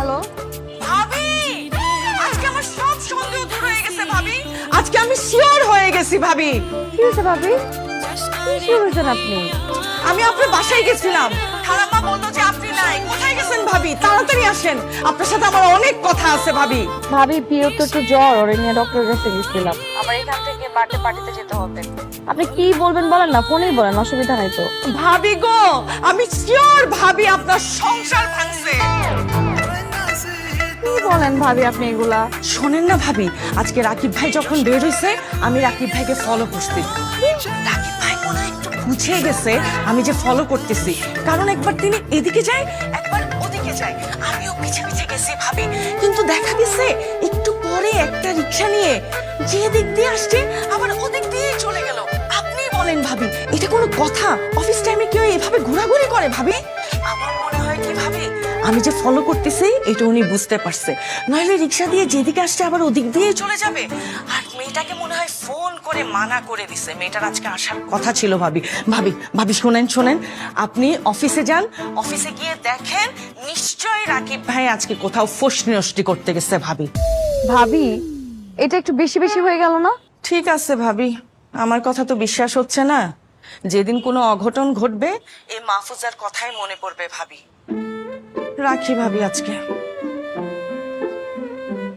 Hello ভাবি, আজকে আমার সব সন্দেহ দূর হয়ে গেছে ভাবি। আজকে আমি শিওর হয়ে গেছি ভাবি। কি হয়েছে ভাবি? কি শিওর হয়েছেন আপনি? আমি আপনার বাসায় গেছিলাম, খালাম্মা বললো যে আপনি নাই। কোথায় গেছেন ভাবি? তাড়াতাড়ি আসেন, আপনার সাথে আমার অনেক কথা আছে ভাবি। ভাবি প্রিয় তো একটু জ্বর, ওরে নিয়ে ডক্টরের কাছে গেছিলাম। আমার এখান থেকে বার্থডে পার্টিতে যেতে হবে। আপনি কি বলবেন বলেন না, ফোনেই বলেন, অসুবিধা নাই তো। ভাবি গো, আমি শিওর ভাবি আপনার সংসার ভাঙছে। কি বলেন ভাবি আপনি এগুলা? শোনেন না ভাবি, আজকে রাকিব ভাই যখন বের হইছে, আমি রাকিব ভাইকে ফলো করছি। রাকিব ভাই মনে হয় একটু বুঝে গেছে আমি যে ফলো করতেছি, কারণ একবার তিনি এদিকে যায়, একবার ওদিকে যায়। আমিও পিছে পিছে গেছি ভাবি, কিন্তু দেখা গেছে একটু পরে একটা রিক্সা নিয়ে যে দিক দিয়ে আসছে আবার ওদিক দিয়ে চলে গেল। আপনি বলেন ভাবি, এটা কোনো কথা? অফিস টাইমে কেউ এভাবে ঘোরাঘুরি করে ভাবি? আমার মনে হয় কি ভাবি, আমি যে ফলো করতেছি এটা উনি বুঝতে পারছে, নইলে রিক্সা দিয়ে যেদিকে আসছে আবার ওদিক দিয়ে চলে যাবে। আর মেয়েটাকে মনে হয় ফোন করে মানা করে দিছে, মেয়েটার আজকে আসার কথা ছিল ভাবি। ভাবি ভাবি শোনেন শোনেন, আপনি অফিসে যান, অফিসে গিয়ে দেখেন নিশ্চয়ই রাকিব ভাই আজকে কোথাও ফষ্টি নষ্টি করতে গেছে ভাবি। ভাবি এটা একটু বেশি বেশি হয়ে গেল না? ঠিক আছে ভাবি, আমার কথা তো বিশ্বাস হচ্ছে না। যেদিন কোনো অঘটন ঘটবে এই মাহফুজার কথাই মনে পড়বে ভাবি। রাখি ভাবি আজকে।